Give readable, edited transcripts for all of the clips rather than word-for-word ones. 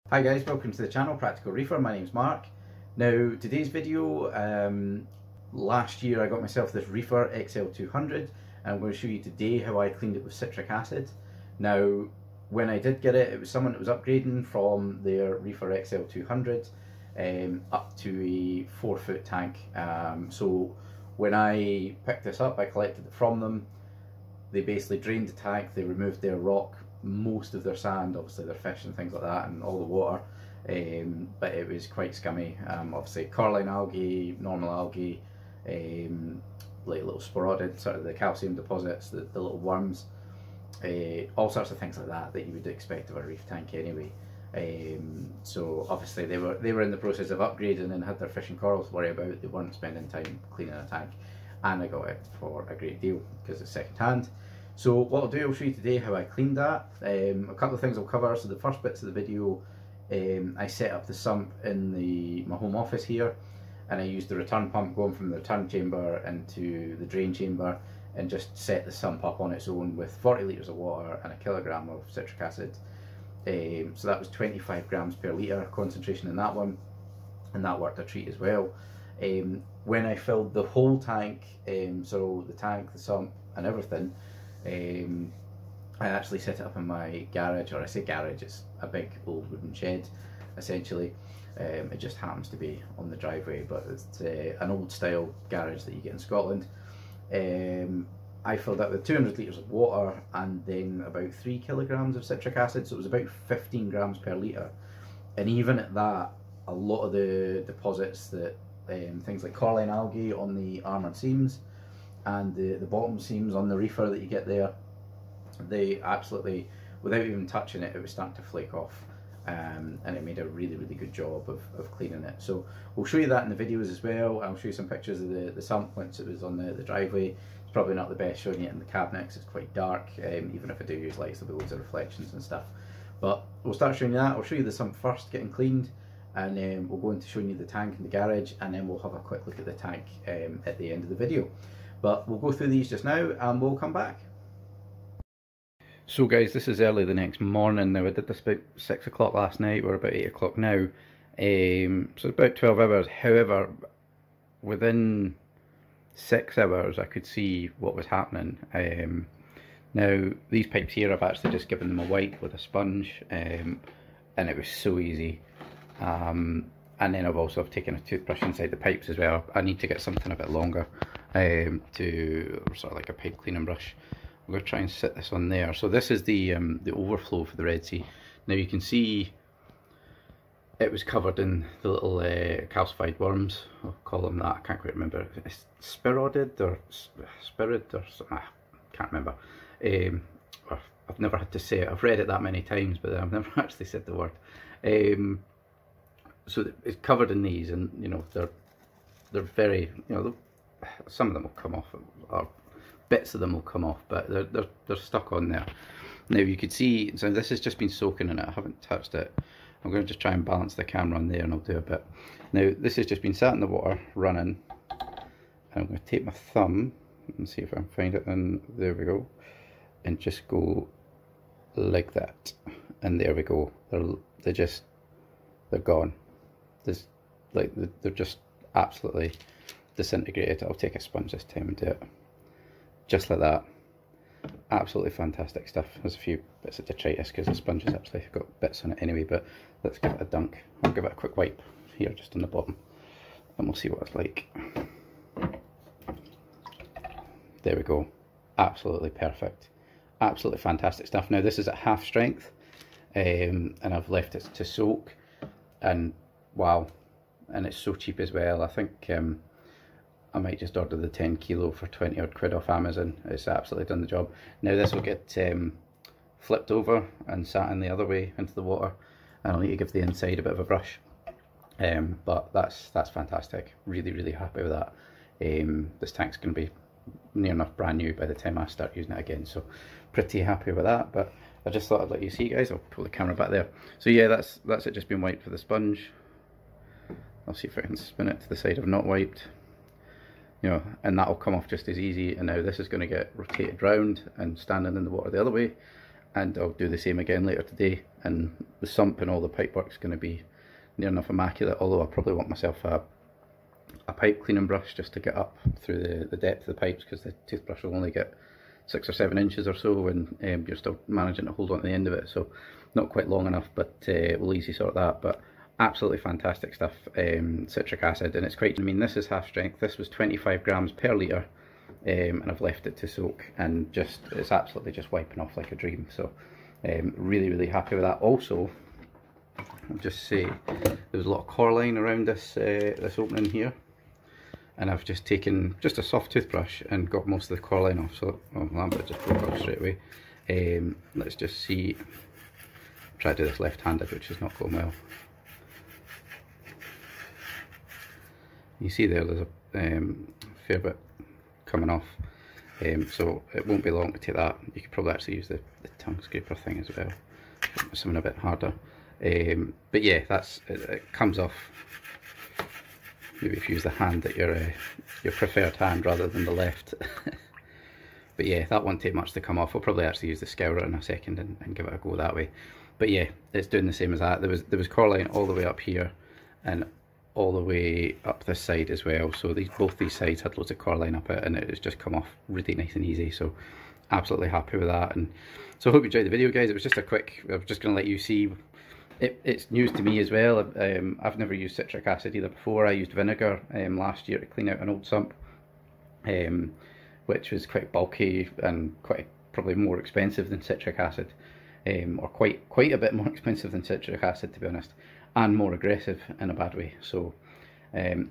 Hi guys, welcome to the channel Practical Reefer. My name's Mark. Now today's video, last year I got myself this Reefer XL200 and I'm going to show you today how I cleaned it with citric acid. Now when I did get it, it was someone that was upgrading from their Reefer XL200 up to a 4-foot tank. So when I picked this up, I collected it from them. They basically drained the tank, they removed their rock, most of their sand, obviously their fish and things like that, and all the water, but it was quite scummy. Obviously coraline algae, normal algae, like little spirorbid, sort of the calcium deposits, the little worms, all sorts of things like that you would expect of a reef tank anyway. So obviously they were in the process of upgrading and had their fish and corals to worry about. They weren't spending time cleaning a tank, and I got it for a great deal because it's second hand. So what I'll do, I'll show you today how I cleaned that. A couple of things I'll cover. So the first bits of the video, I set up the sump in my home office here, and I used the return pump going from the return chamber into the drain chamber, and just set the sump up on its own with 40 litres of water and a kilogram of citric acid. So that was 25 grams per litre concentration in that one, and that worked a treat as well. When I filled the whole tank, so the tank, the sump and everything, I actually set it up in my garage, or I say garage, it's a big old wooden shed essentially. It just happens to be on the driveway, but it's an old style garage that you get in Scotland. I filled it with 200 litres of water and then about 3 kilograms of citric acid, so it was about 15 grams per litre. And even at that, a lot of the deposits that things like coraline algae on the armoured seams and the bottom seams on the reefer that you get there, they absolutely, without even touching it, it was starting to flake off, and it made a really good job of cleaning it. So we'll show you that in the videos as well. I'll show you some pictures of the sump once it was on the driveway. It's probably not the best showing it in the cabinet because it's quite dark, even if I do use lights, there'll be loads of reflections and stuff. But we'll start showing you that. I'll show you the sump first getting cleaned, and then we'll go into showing you the tank in the garage, and then we'll have a quick look at the tank at the end of the video. But we'll go through these just now and we'll come back. So guys, this is early the next morning. Now I did this about 6 o'clock last night, we're about 8 o'clock now. So about 12 hours. However, within 6 hours I could see what was happening. Now these pipes here, I've actually just given them a wipe with a sponge, and it was so easy. And then I've taken a toothbrush inside the pipes as well. I need to get something a bit longer, to sort of like a pipe cleaning brush. I'm going to try and sit this on there. So this is the overflow for the Red Sea. Now you can see it was covered in the little calcified worms. I'll call them that. I can't quite remember. It's spirorbid or spirit or something. I can't remember. I've never had to say it. I've read it that many times, but I've never actually said the word. So it's covered in these, and you know they're very, you know, some of them will come off, or bits of them will come off, but they're stuck on there. Now you can see, so this has just been soaking in it. I haven't touched it. I'm going to just try and balance the camera on there, and I'll do a bit. Now this has just been sat in the water running, and I'm going to take my thumb and see if I can find it, and there we go, and just go like that, and there we go. They're gone. They're just absolutely disintegrated. I'll take a sponge this time and do it just like that. Absolutely fantastic stuff. There's a few bits of detritus because the sponge has actually got bits on it anyway, but let's give it a dunk. I'll give it a quick wipe here just on the bottom, and we'll see what it's like. There we go. Absolutely perfect. Absolutely fantastic stuff. Now this is at half strength, and I've left it to soak, and wow, and it's so cheap as well. I think I might just order the 10 kilo for 20 odd quid off Amazon. It's absolutely done the job. Now this will get flipped over and sat in the other way into the water, and I'll need to give the inside a bit of a brush, but that's fantastic. Really happy with that. This tank's going to be near enough brand new by the time I start using it again, so pretty happy with that. But I just thought I'd let you see, guys. I'll pull the camera back there. So yeah, that's it, just been wiped with a sponge. I'll see if I can spin it to the side I've not wiped, you know, and that'll come off just as easy. And now this is going to get rotated round and standing in the water the other way, and I'll do the same again later today. And the sump and all the pipework is going to be near enough immaculate, although I probably want myself a pipe cleaning brush just to get up through the depth of the pipes, because the toothbrush will only get 6 or 7 inches or so, and you're still managing to hold on to the end of it, so not quite long enough, but we'll easily sort that. But absolutely fantastic stuff, citric acid, and it's quite, I mean, this is half strength. This was 25 grams per litre, and I've left it to soak, and just, it's absolutely just wiping off like a dream. So really happy with that. Also, I'll just say there was a lot of coraline around this this opening here, and I've just taken just a soft toothbrush and got most of the coraline off. So that bit just broke off straight away. Let's just see, try to do this left-handed, which is not going well. You see there's a fair bit coming off, so it won't be long to take that. You could probably actually use the tongue scraper thing as well, something a bit harder. But yeah, it comes off. Maybe if you use the hand that your preferred hand rather than the left. But yeah, that won't take much to come off. I'll probably actually use the scourer in a second and give it a go that way. But yeah, it's doing the same as that. There was coraline all the way up here and all the way up this side as well. So both these sides had loads of coraline up it, and it has just come off really nice and easy. So absolutely happy with that. And so I hope you enjoyed the video, guys. It was just a quick, I was just going to let you see. It's news to me as well. I've never used citric acid either before. I used vinegar last year to clean out an old sump, which was quite bulky and probably more expensive than citric acid, or quite a bit more expensive than citric acid, to be honest, and more aggressive in a bad way. So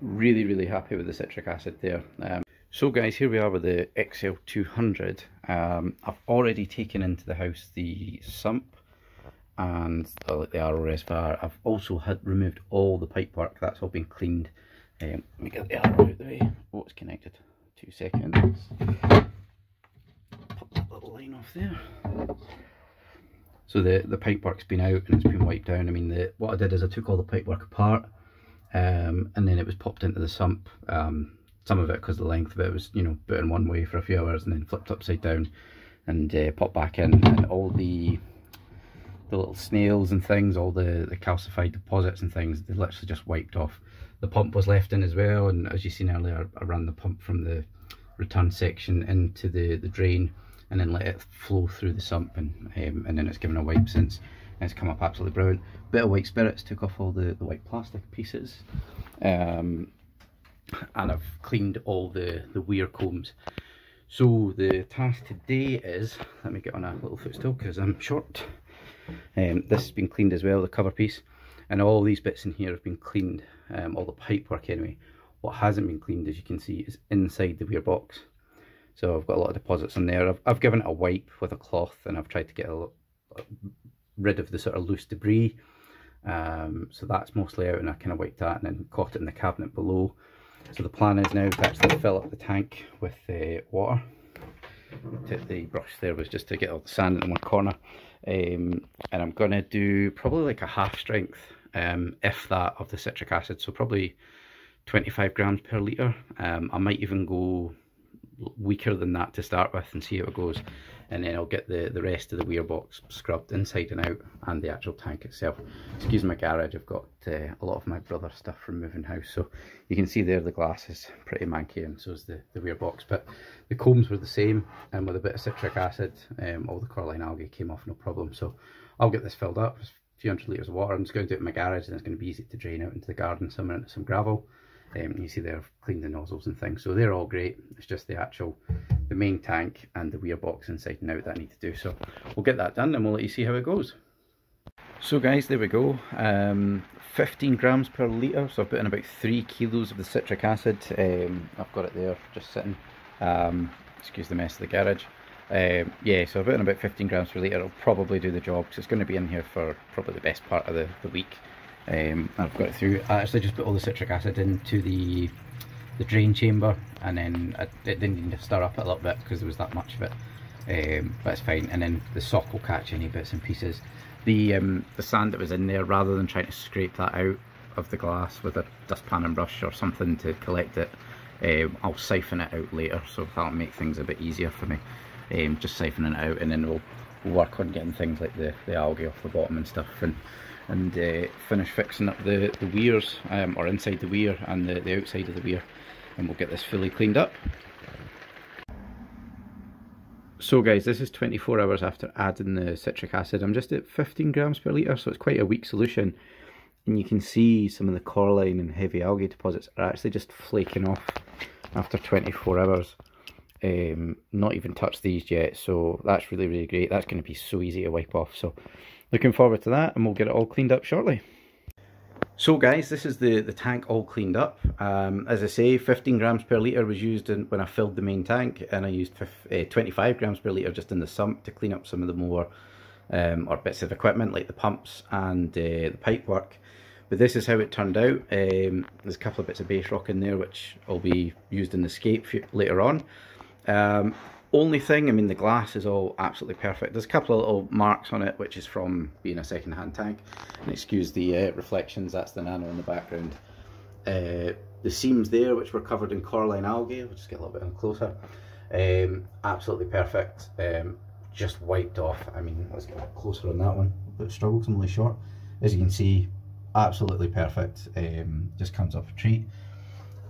really happy with the citric acid there. So guys, here we are with the XL200. I've already taken into the house the sump and the arrow reservoir. I've also removed all the pipework. That's all been cleaned. Let me get the arrow out of the way. Oh, it's connected. 2 seconds. Pop that little line off there. So the pipework's been out and it's been wiped down. I mean, what I did is I took all the pipework apart, and then it was popped into the sump. Some of it, because the length of it was, you know, put in one way for a few hours and then flipped upside down and popped back in, and all the little snails and things, all the calcified deposits and things, they literally just wiped off. The pump was left in as well, and as you seen earlier, I ran the pump from the return section into the drain and then let it flow through the sump, and then it's given a wipe since, and it's come up absolutely brilliant. Bit of white spirits took off all the white plastic pieces, and I've cleaned all the weir combs. So the task today is, let me get on a little footstool because I'm short. This has been cleaned as well, the cover piece, and all these bits in here have been cleaned, all the pipe work anyway. What hasn't been cleaned, as you can see, is inside the weir box. So I've got a lot of deposits in there. I've given it a wipe with a cloth, and I've tried to get rid of the sort of loose debris. So that's mostly out, and I kind of wiped that and then caught it in the cabinet below. So the plan is now to actually fill up the tank with water. The brush there was just to get all the sand in one corner. And I'm going to do probably like a half strength, if that, of the citric acid. So probably 25 grams per litre. I might even go weaker than that to start with and see how it goes, and then I'll get the rest of the weir box scrubbed inside and out, and the actual tank itself. Excuse my garage, I've got a lot of my brother's stuff from moving house, so you can see there the glass is pretty manky, and so is the weir box. But the combs were the same, and with a bit of citric acid, all the coraline algae came off no problem. So I'll get this filled up. It's a few hundred litres of water. I'm just going to do it in my garage, and it's going to be easy to drain out into the garden somewhere into some gravel. You see there, I've cleaned the nozzles and things, so they're all great. It's just the main tank and the weir box inside and out that I need to do. So we'll get that done and we'll let you see how it goes. So guys, there we go. 15 grams per litre, so I've put in about 3 kilos of the citric acid. I've got it there just sitting. Excuse the mess of the garage. Yeah, so I've put in about 15 grams per litre. It'll probably do the job because it's going to be in here for probably the best part of the week. I've got it through. I actually just put all the citric acid into the drain chamber, and then it didn't need to stir up a little bit because there was that much of it, but it's fine. And then the sock will catch any bits and pieces. The sand that was in there, rather than trying to scrape that out of the glass with a dustpan and brush or something to collect it, I'll siphon it out later, so that'll make things a bit easier for me. Just siphoning it out, and then work on getting things like the algae off the bottom and stuff, and finish fixing up the weirs, or inside the weir and the outside of the weir, and we'll get this fully cleaned up. So guys, this is 24 hours after adding the citric acid. I'm just at 15 grams per litre, so it's quite a weak solution. And you can see some of the coraline and heavy algae deposits are actually just flaking off after 24 hours. Not even touched these yet, so that's really great. That's going to be so easy to wipe off. So looking forward to that, and we'll get it all cleaned up shortly. So guys, this is the tank all cleaned up. As I say, 15 grams per litre was used when I filled the main tank, and I used 25 grams per litre just in the sump to clean up some of the more or bits of equipment like the pumps and the pipe work. But this is how it turned out. There's a couple of bits of base rock in there which will be used in the scape later on. Only thing, I mean, the glass is all absolutely perfect. There's a couple of little marks on it, which is from being a second-hand tank. And excuse the reflections, that's the nano in the background. The seams there, which were covered in coraline algae, we'll just get a little bit closer. Absolutely perfect. Just wiped off. I mean, let's get a bit closer on that one. A bit struggle, I'm really short. As you can see, absolutely perfect. Just comes off a treat.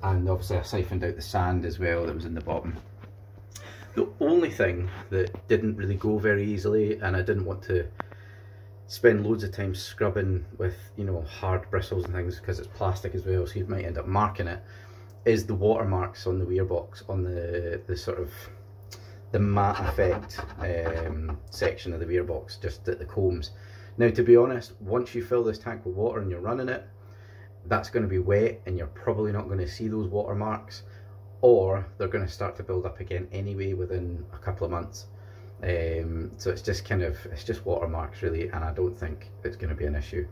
And obviously I siphoned out the sand as well that was in the bottom. The only thing that didn't really go very easily, and I didn't want to spend loads of time scrubbing with, you know, hard bristles and things because it's plastic as well, so you might end up marking it, is the watermarks on the weir box, on the sort of the matte effect section of the weir box, just at the combs. Now, to be honest, once you fill this tank with water and you're running it, that's going to be wet and you're probably not going to see those watermarks, or they're going to start to build up again anyway within a couple of months. So it's just kind of, it's just watermarks really, and I don't think it's going to be an issue.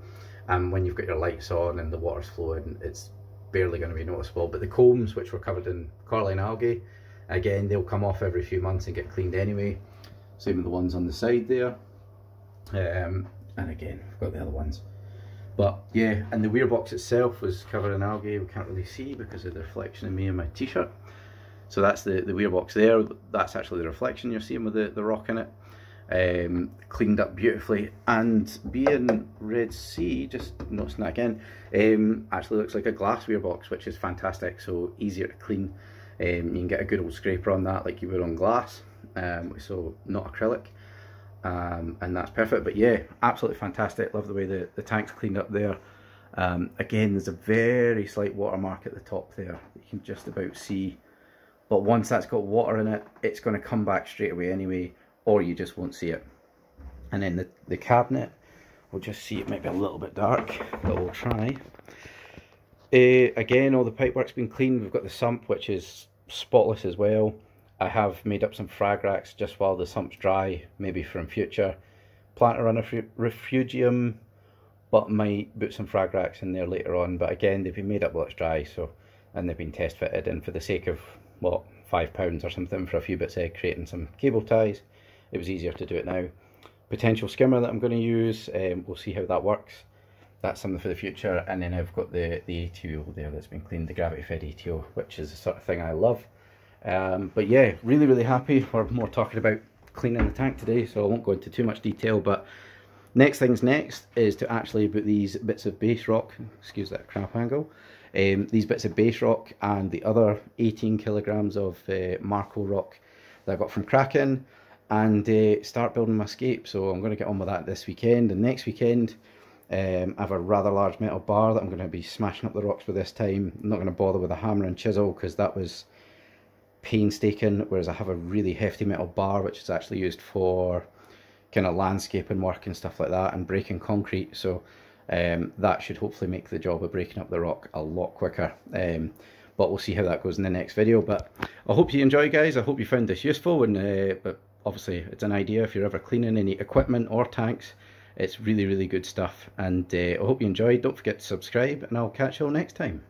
And when you've got your lights on and the water's flowing, it's barely going to be noticeable. But the combs, which were covered in coraline algae, again, they'll come off every few months and get cleaned anyway. Same with the ones on the side there. And again, we've got the other ones. But yeah, and the weir box itself was covered in algae. We can't really see because of the reflection of me and my t-shirt. So that's the weir box there. That's actually the reflection you're seeing with the rock in it. Cleaned up beautifully, and being Red Sea, just noticing that again, actually looks like a glass weir box, which is fantastic, so easier to clean. You can get a good old scraper on that like you would on glass, so not acrylic. And that's perfect. But yeah, absolutely fantastic. Love the way the tank's cleaned up there. Again, there's a very slight watermark at the top there that you can just about see, but once that's got water in it, it's going to come back straight away anyway, or you just won't see it. And then the cabinet, we'll just see, it might be a little bit dark, but we'll try. Again, all the pipework's been cleaned. We've got the sump, which is spotless as well. I have made up some frag racks just while the sump's dry, maybe for in future. Plan to run a refugium, but might put some frag racks in there later on. But again, they've been made up while it's dry, so, and they've been test fitted, and for the sake of, what, £5 or something for a few bits of egg crate and some cable ties, it was easier to do it now. Potential skimmer that I'm going to use, we'll see how that works. That's something for the future. And then I've got the ATO there that's been cleaned, the gravity fed ATO, which is the sort of thing I love. But yeah, really happy. We're more talking about cleaning the tank today, so I won't go into too much detail. But next things next is to actually put these bits of base rock, excuse that crap angle, these bits of base rock and the other 18 kilograms of Marco rock that I got from Kraken, and start building my scape. So I'm going to get on with that this weekend. And next weekend I have a rather large metal bar that I'm going to be smashing up the rocks with this time. I'm not going to bother with a hammer and chisel because that was painstaking, whereas I have a really hefty metal bar which is actually used for kind of landscaping work and stuff like that, and breaking concrete. So that should hopefully make the job of breaking up the rock a lot quicker. But we'll see how that goes in the next video. But I hope you enjoy, guys. I hope you found this useful, and but obviously it's an idea if you're ever cleaning any equipment or tanks. It's really good stuff, and I hope you enjoyed. Don't forget to subscribe, and I'll catch you all next time.